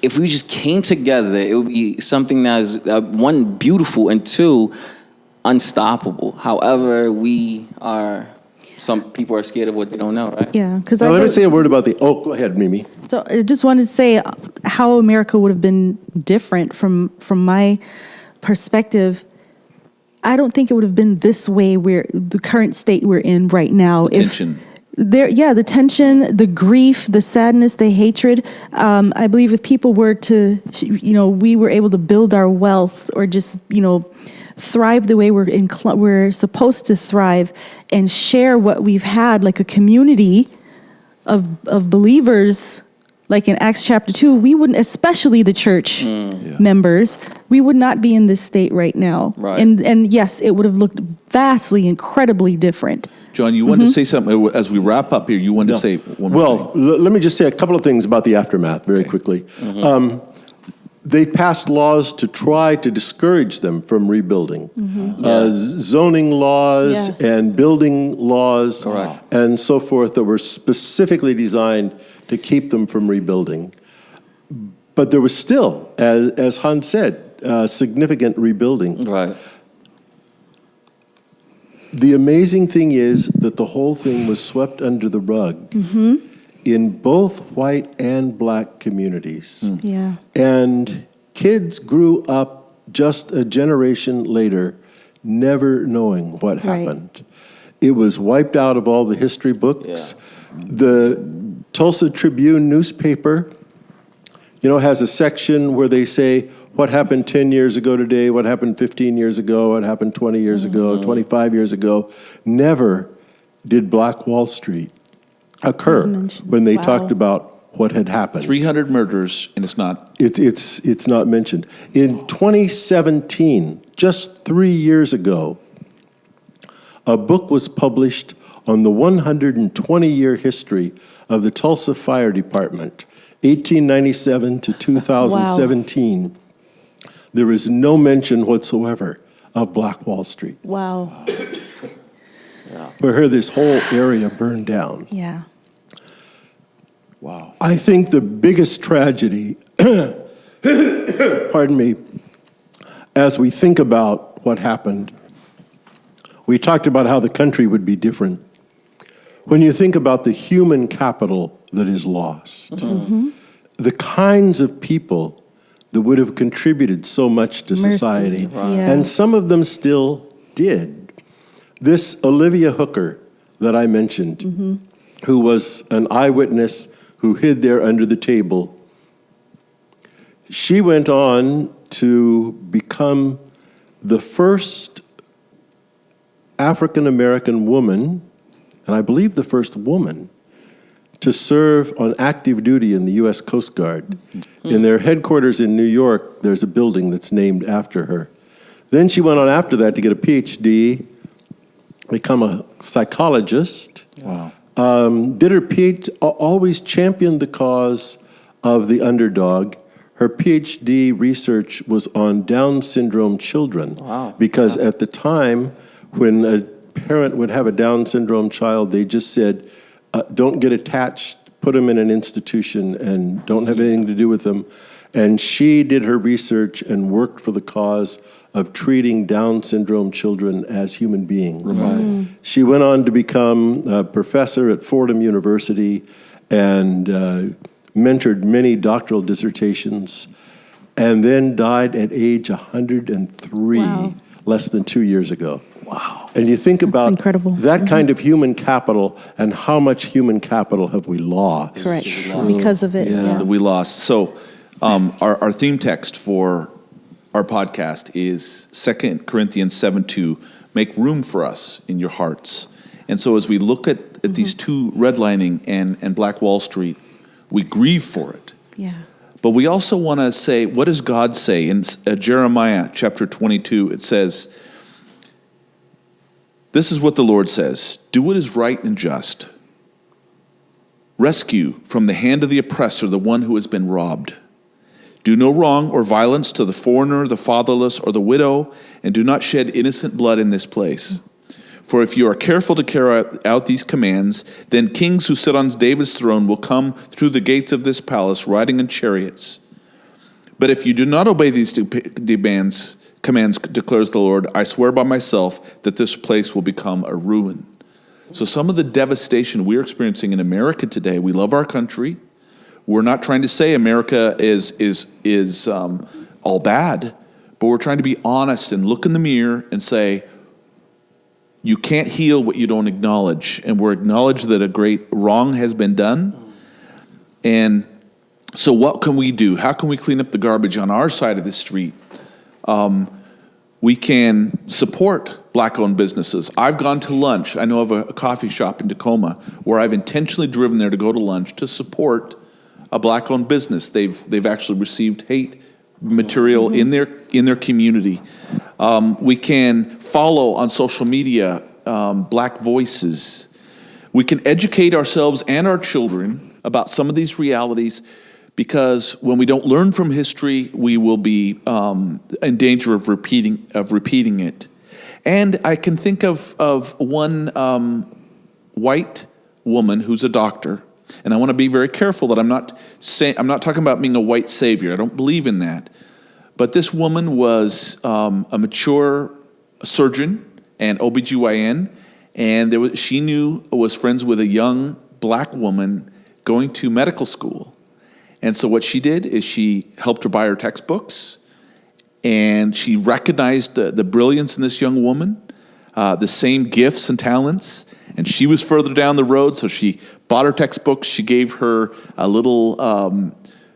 If we just came together, it would be something that is one, beautiful, and 2, unstoppable. However, some people are scared of what they don't know, right? Yeah, because Now, let me say a word about go ahead, Mimi. So I just wanted to say how America would have been different from my perspective. I don't think it would have been this way where the current state we're in right now. Tension. The tension, the grief, the sadness, the hatred. I believe if people were to, we were able to build our wealth or just, thrive the way we're supposed to thrive and share what we've had, like a community of believers, like in Acts chapter 2, we wouldn't, especially the church members, we would not be in this state right now. Right. And yes, it would have looked vastly, incredibly different. John, you wanted to say something as we wrap up here. You wanted to say one more thing. Well, let me just say a couple of things about the aftermath very quickly. They passed laws to try to discourage them from rebuilding. Zoning laws Yes. and building laws Correct. and so forth that were specifically designed to keep them from rebuilding. But there was still, as Hans said, significant rebuilding. Right. The amazing thing is that the whole thing was swept under the rug in both white and black communities. Yeah. And kids grew up just a generation later never knowing what Right. happened. It was wiped out of all the history books. The Tulsa Tribune newspaper has a section where they say what happened 10 years ago today, what happened 15 years ago, what happened 20 years ago, 25 years ago. Never did Black Wall Street occur when they talked about what had happened. 300 murders, and it's not. It's not mentioned. In 2017, just 3 years ago, a book was published on the 120-year history of the Tulsa Fire Department, 1897 to 2017. Wow. There is no mention whatsoever of Black Wall Street. Wow. Where this whole area burned down. Yeah. Wow. I think the biggest tragedy, pardon me, as we think about what happened, we talked about how the country would be different. When you think about the human capital that is lost, the kinds of people that would have contributed so much to society, and some of them still did. This Olivia Hooker that I mentioned, who was an eyewitness who hid there under the table, she went on to become the first African-American woman, and I believe the first woman, to serve on active duty in the U.S. Coast Guard. In their headquarters in New York, there's a building that's named after her. Then she went on after that to get a PhD, become a psychologist. Wow. Did her PhD, always championed the cause of the underdog. Her PhD research was on Down syndrome children. Wow. Because at the time, when a parent would have a Down syndrome child, they just said, don't get attached, put them in an institution, and don't have anything to do with them. And she did her research and worked for the cause of treating Down syndrome children as human beings. Right. She went on to become a professor at Fordham University and mentored many doctoral dissertations, and then died at age 103, less than 2 years ago. Wow. And you think about incredible. That kind of human capital and how much human capital have we lost. Correct. Because of it. Yeah. That we lost. So our theme text for our podcast is 2 Corinthians 7:2. Make room for us in your hearts. And so as we look at these two, redlining and Black Wall Street, we grieve for it. Yeah. But we also want to say, what does God say? In Jeremiah chapter 22, it says, this is what the Lord says, do what is right and just. Rescue from the hand of the oppressor the one who has been robbed. Do no wrong or violence to the foreigner, the fatherless, or the widow, and do not shed innocent blood in this place. For if you are careful to carry out these commands, then kings who sit on David's throne will come through the gates of this palace riding in chariots. But if you do not obey these commands, declares the Lord, I swear by myself that this place will become a ruin. So some of the devastation we're experiencing in America today, we love our country. We're not trying to say America is all bad, but we're trying to be honest and look in the mirror and say, you can't heal what you don't acknowledge. And we're acknowledged that a great wrong has been done. And so what can we do? How can we clean up the garbage on our side of the street? We can support Black-owned businesses. I've gone to lunch. I know of a coffee shop in Tacoma where I've intentionally driven there to go to lunch to support a Black-owned business. They've actually received hate material in their community. We can follow on social media Black voices. We can educate ourselves and our children about some of these realities, because when we don't learn from history, we will be in danger of repeating it. And I can think of one white woman who's a doctor, and I want to be very careful that I'm not talking about being a white savior. I don't believe in that. But this woman was a mature surgeon and OBGYN, and she was friends with a young Black woman going to medical school. And so what she did is she helped her buy her textbooks, and she recognized the brilliance in this young woman, the same gifts and talents, and she was further down the road, so she bought her textbooks. She gave her a little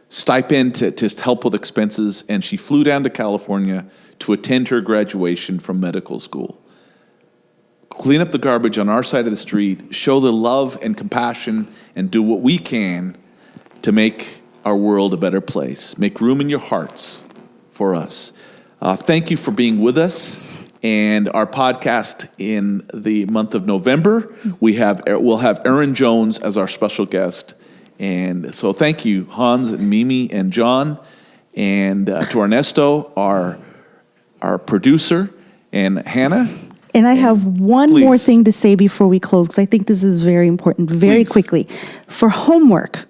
stipend to help with expenses, and she flew down to California to attend her graduation from medical school. Clean up the garbage on our side of the street, show the love and compassion, and do what we can to make our world a better place. Make room in your hearts for us. Thank you for being with us. And our podcast in the month of November, we'll have Aaron Jones as our special guest. And so thank you, Hans and Mimi and John, and to Ernesto, our producer, and Hannah. And I have one Please. more thing to say before we close, because I think this is very important, very Please. quickly. For homework,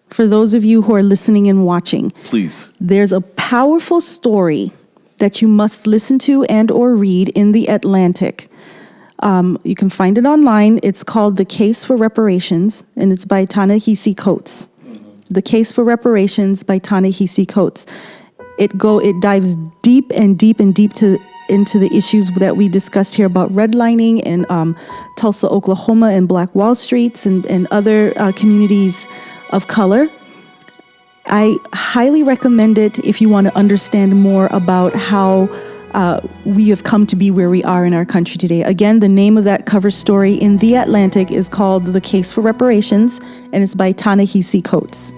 for those of you who are listening and watching, Please. there's a powerful story that you must listen to and or read in The Atlantic. You can find it online. It's called The Case for Reparations, and it's by Ta-Nehisi Coates. The Case for Reparations by Ta-Nehisi Coates. It dives deep into the issues that we discussed here about redlining in Tulsa, Oklahoma, and Black Wall Streets and other communities of color. I highly recommend it if you want to understand more about how we have come to be where we are in our country today. Again, the name of that cover story in The Atlantic is called The Case for Reparations, and it's by Ta-Nehisi Coates.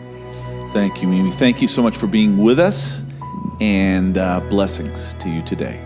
Thank you, Mimi. Thank you so much for being with us, and blessings to you today.